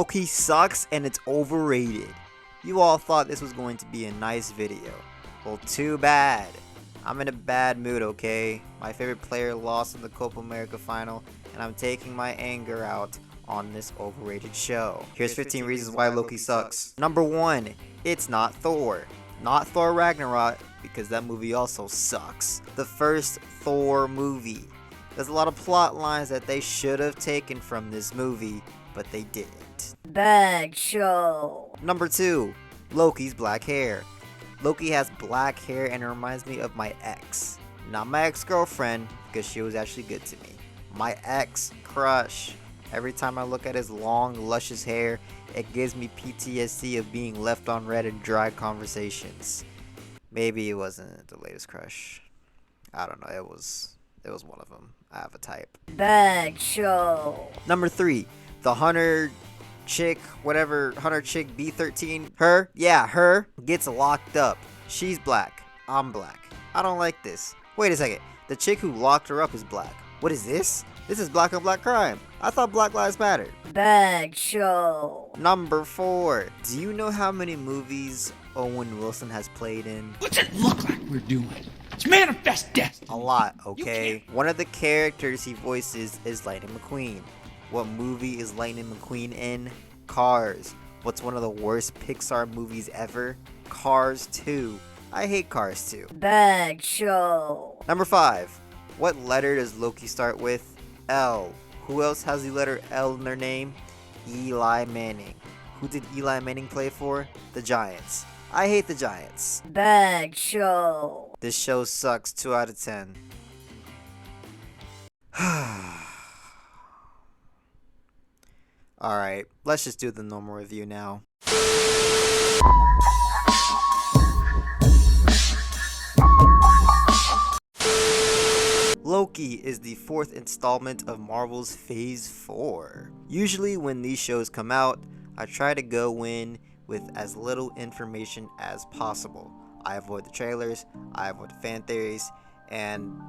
Loki sucks and it's overrated. You all thought this was going to be a nice video. Well, too bad. I'm in a bad mood, okay? My favorite player lost in the Copa America final, and I'm taking my anger out on this overrated show. Here's 15 reasons why Loki sucks. Number 1, it's not Thor. Not Thor Ragnarok, because that movie also sucks. The first Thor movie. There's a lot of plot lines that they should have taken from this movie, but they didn't. Bad show. Number 2, Loki's black hair. Loki has black hair and it reminds me of my ex. Not my ex-girlfriend, because she was actually good to me. My ex-crush. Every time I look at his long, luscious hair, it gives me PTSD of being left on red in dry conversations. Maybe it wasn't the latest crush. I don't know, it was one of them. I have a type. Bad show. Number 3, the Hunter chick, whatever, Hunter chick B13, her gets locked up. She's black. I'm black. I don't like this. Wait a second. The chick who locked her up is black. What is this? This is black on black crime. I thought Black Lives Mattered. Bad show. Number 4. Do you know how many movies Owen Wilson has played in? What's it look like we're doing? It's manifest destiny. A lot, okay? One of the characters he voices is Lightning McQueen. What movie is Lightning McQueen in? Cars. What's one of the worst Pixar movies ever? Cars 2. I hate Cars 2. Bad show. Number 5. What letter does Loki start with? L. Who else has the letter L in their name? Eli Manning. Who did Eli Manning play for? The Giants. I hate the Giants. Bad show. This show sucks. 2 out of 10. Alright, let's just do the normal review now. Loki is the 4th installment of Marvel's Phase 4. Usually when these shows come out, I try to go in with as little information as possible. I avoid the trailers, I avoid the fan theories, and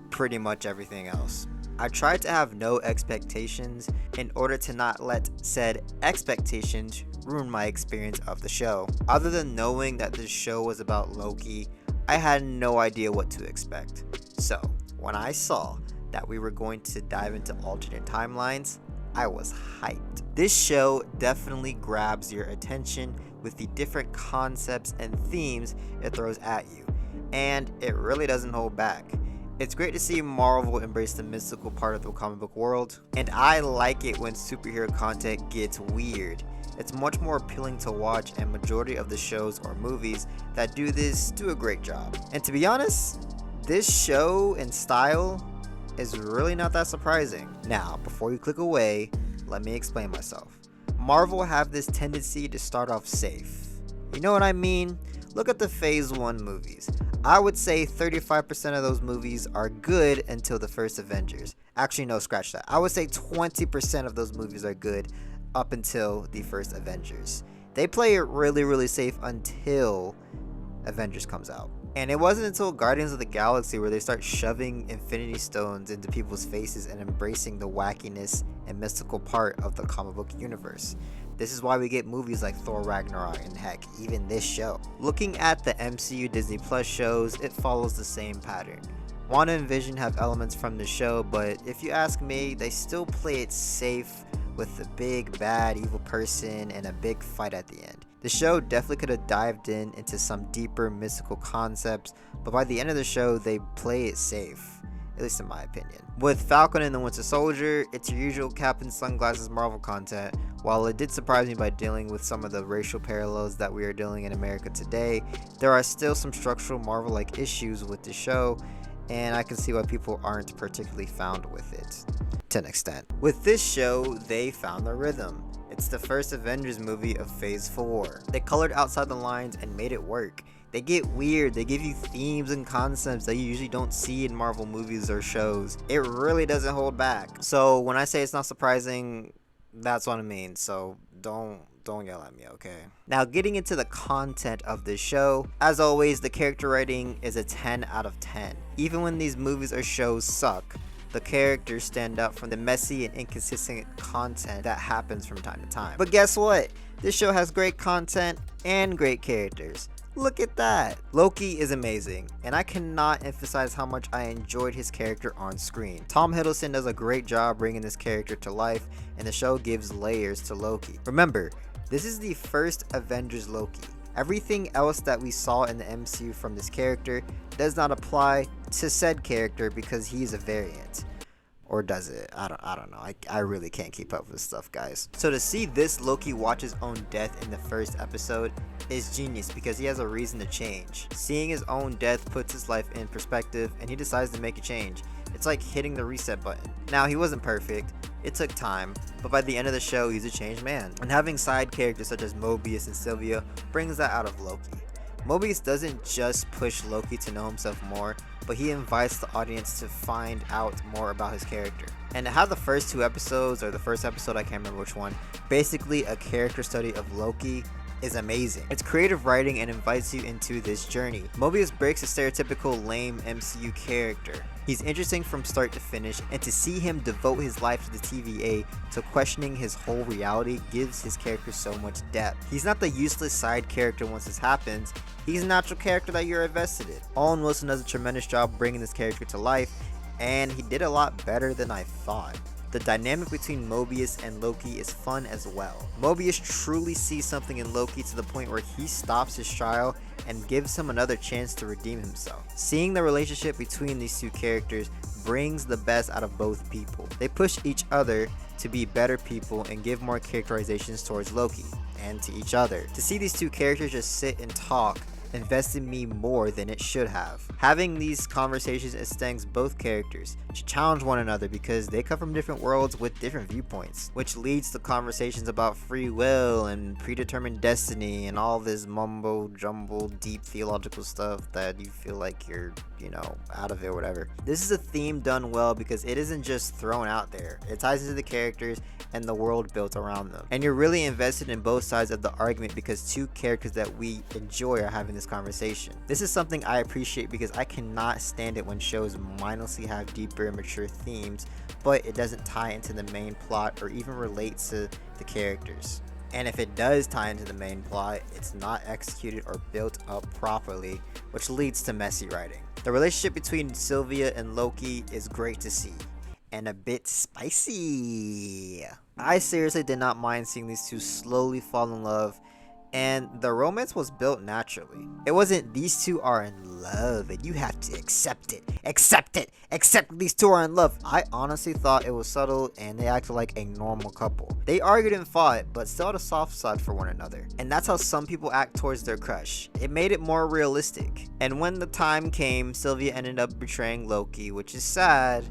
pretty much everything else. I try to have no expectations in order to not let said expectations ruin my experience of the show. Other than knowing that this show was about Loki, I had no idea what to expect. So, when I saw that we were going to dive into alternate timelines, I was hyped. This show definitely grabs your attention with the different concepts and themes it throws at you, and it really doesn't hold back. It's great to see Marvel embrace the mystical part of the comic book world, and I like it when superhero content gets weird. It's much more appealing to watch, and majority of the shows or movies that do this do a great job. And to be honest, this show and style is really not that surprising. Now, before you click away, let me explain myself. Marvel have this tendency to start off safe. You know what I mean? Look at the Phase 1 movies. I would say 35% of those movies are good until the first Avengers. Actually, no, scratch that. I would say 20% of those movies are good up until the first Avengers. They play it really safe until Avengers comes out. And it wasn't until Guardians of the Galaxy where they start shoving Infinity Stones into people's faces and embracing the wackiness and mystical part of the comic book universe. This is why we get movies like Thor Ragnarok and heck, even this show. Looking at the MCU Disney Plus shows, it follows the same pattern. Wanda and Vision have elements from the show, but if you ask me, they still play it safe with the big bad evil person and a big fight at the end. The show definitely could have dived into some deeper mystical concepts, but by the end of the show, they play it safe, at least in my opinion. With Falcon and the Winter Soldier, it's your usual cap and sunglasses Marvel content. While it did surprise me by dealing with some of the racial parallels that we are dealing in America today, there are still some structural Marvel-like issues with the show, and I can see why people aren't particularly found with it, to an extent. With this show, they found the rhythm. It's the first Avengers movie of Phase 4. They colored outside the lines and made it work. They get weird, they give you themes and concepts that you usually don't see in Marvel movies or shows. It really doesn't hold back. So when I say it's not surprising, that's what I mean. So don't yell at me, okay? Now, getting into the content of this show, as always, the character writing is a 10 out of 10. Even when these movies or shows suck, the characters stand out from the messy and inconsistent content that happens from time to time. But guess what? This show has great content and great characters. Look at that! Loki is amazing, and I cannot emphasize how much I enjoyed his character on screen. Tom Hiddleston does a great job bringing this character to life, and the show gives layers to Loki. Remember, this is the first Avengers Loki. Everything else that we saw in the MCU from this character does not apply to said character because he's a variant. Or does it? I don't know. I really can't keep up with stuff, guys. So to see this Loki watch his own death in the first episode is genius because he has a reason to change. Seeing his own death puts his life in perspective and he decides to make a change. It's like hitting the reset button. Now, he wasn't perfect. It took time, but by the end of the show, he's a changed man. And having side characters such as Mobius and Sylvia brings that out of Loki. Mobius doesn't just push Loki to know himself more, but he invites the audience to find out more about his character. And to have the first two episodes, or the first episode, I can't remember which one, basically a character study of Loki is amazing. It's creative writing and invites you into this journey. Mobius breaks a stereotypical lame MCU character. He's interesting from start to finish, and to see him devote his life to the TVA to questioning his whole reality gives his character so much depth. He's not the useless side character once this happens, he's a natural character that you're invested in. Owen Wilson does a tremendous job bringing this character to life, and he did a lot better than I thought. The dynamic between Mobius and Loki is fun as well. Mobius truly sees something in Loki to the point where he stops his trial and gives him another chance to redeem himself. Seeing the relationship between these two characters brings the best out of both people. They push each other to be better people and give more characterizations towards Loki and to each other. To see these two characters just sit and talk invested me more than it should have. Having these conversations extends both characters to challenge one another because they come from different worlds with different viewpoints, which leads to conversations about free will and predetermined destiny and all this mumbo jumbo deep theological stuff that you feel like you're, out of it or whatever. This is a theme done well because it isn't just thrown out there. It ties into the characters and the world built around them. And you're really invested in both sides of the argument because two characters that we enjoy are having this conversation. This is something I appreciate because I cannot stand it when shows mindlessly have deeper and mature themes, but it doesn't tie into the main plot or even relate to the characters. And if it does tie into the main plot, it's not executed or built up properly, which leads to messy writing. The relationship between Sylvia and Loki is great to see, and a bit spicy. I seriously did not mind seeing these two slowly fall in love, and the romance was built naturally. It wasn't these two are in love and you have to accept it, accept these two are in love. I honestly thought it was subtle and they acted like a normal couple. They argued and fought, but still had a soft side for one another. And that's how some people act towards their crush. It made it more realistic. And when the time came, Sylvia ended up betraying Loki, which is sad,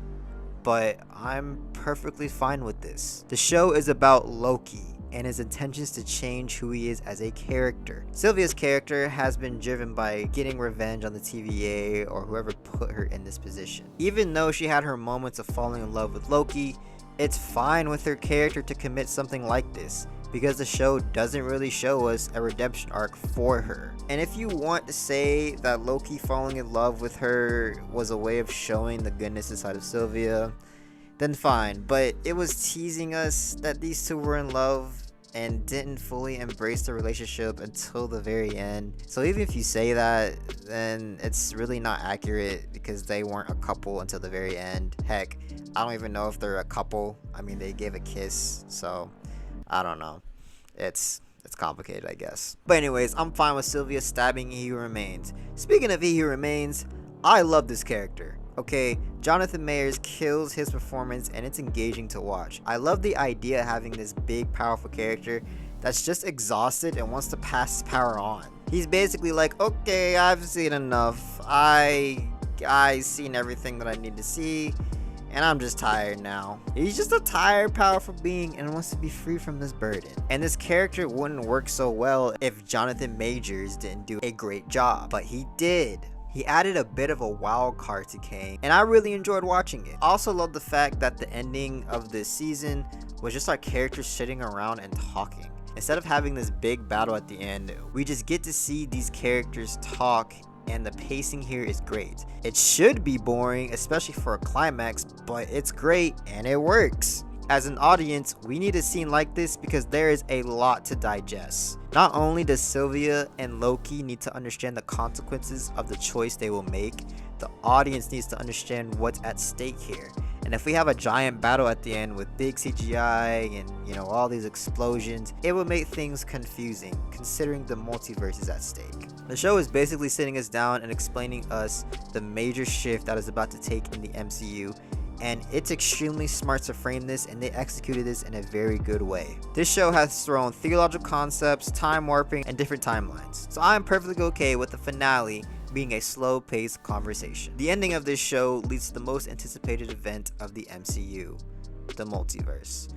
but I'm perfectly fine with this. The show is about Loki and his intentions to change who he is as a character. Sylvia's character has been driven by getting revenge on the TVA or whoever put her in this position. Even though she had her moments of falling in love with Loki, it's fine with her character to commit something like this because the show doesn't really show us a redemption arc for her. And if you want to say that Loki falling in love with her was a way of showing the goodness inside of Sylvia, then fine, but it was teasing us that these two were in love and didn't fully embrace the relationship until the very end. So even if you say that, then it's really not accurate because they weren't a couple until the very end. Heck, I don't even know if they're a couple. I mean, they gave a kiss, so I don't know. It's complicated, I guess. But anyways, I'm fine with Sylvia stabbing He Who Remains. Speaking of He Who Remains, I love this character. Okay, Jonathan Majors kills his performance and it's engaging to watch. I love the idea of having this big, powerful character that's just exhausted and wants to pass his power on. He's basically like, okay, I've seen enough. I seen everything that I need to see, and I'm just tired now. He's just a tired, powerful being and wants to be free from this burden. And this character wouldn't work so well if Jonathan Majors didn't do a great job, but he did. He added a bit of a wild card to Kang, and I really enjoyed watching it. I also love the fact that the ending of this season was just our characters sitting around and talking. Instead of having this big battle at the end, we just get to see these characters talk and the pacing here is great. It should be boring, especially for a climax, but it's great and it works. As an audience, we need a scene like this because there is a lot to digest. Not only does Sylvia and Loki need to understand the consequences of the choice they will make, the audience needs to understand what's at stake here. And if we have a giant battle at the end with big CGI and all these explosions, it would make things confusing considering the multiverse is at stake. The show is basically sitting us down and explaining us the major shift that is about to take in the MCU, and it's extremely smart to frame this, and they executed this in a very good way. This show has thrown theological concepts, time warping, and different timelines, so I'm perfectly okay with the finale being a slow-paced conversation. The ending of this show leads to the most anticipated event of the MCU, the multiverse.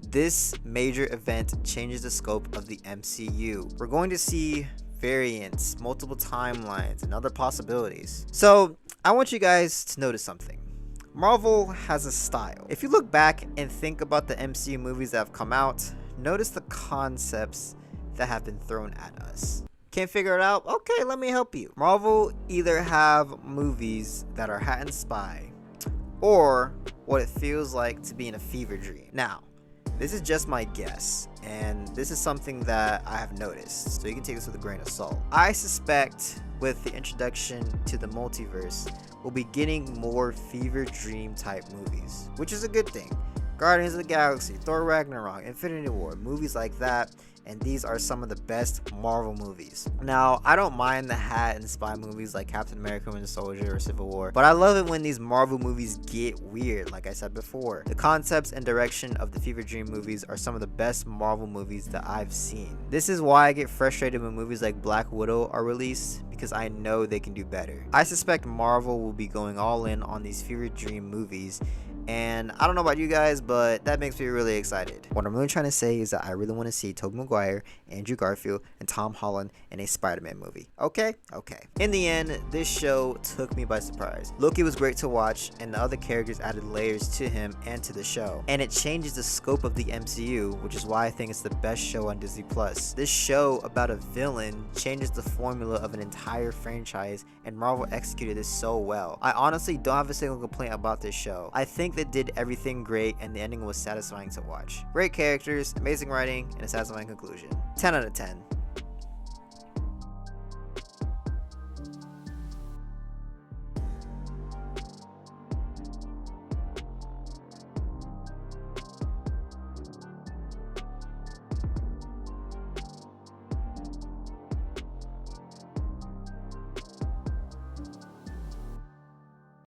This major event changes the scope of the MCU. We're going to see variants, multiple timelines, and other possibilities. So I want you guys to notice something. Marvel has a style. If you look back and think about the MCU movies that have come out, notice the concepts that have been thrown at us. Can't figure it out? Okay, let me help you. Marvel either have movies that are hat and spy, or what it feels like to be in a fever dream. Now, this is just my guess, and this is something that I have noticed, so you can take this with a grain of salt. I suspect with the introduction to the multiverse, we'll be getting more fever dream type movies, which is a good thing. Guardians of the Galaxy, Thor Ragnarok, Infinity War, movies like that, and these are some of the best Marvel movies. Now, I don't mind the hat and spy movies like Captain America, Winter Soldier, or Civil War, but I love it when these Marvel movies get weird, like I said before. The concepts and direction of the fever dream movies are some of the best Marvel movies that I've seen. This is why I get frustrated when movies like Black Widow are released, because I know they can do better. I suspect Marvel will be going all in on these fever dream movies, and I don't know about you guys, but that makes me really excited. What I'm really trying to say is that I really want to see Tobey Maguire, Andrew Garfield, and Tom Holland in a Spider-Man movie. Okay? Okay. In the end, this show took me by surprise. Loki was great to watch, and the other characters added layers to him and to the show. And it changes the scope of the MCU, which is why I think it's the best show on Disney Plus. This show about a villain changes the formula of an entire franchise, and Marvel executed this so well. I honestly don't have a single complaint about this show. I think they did everything great, and the ending was satisfying to watch. Great characters, amazing writing, and a satisfying conclusion. 10 out of 10.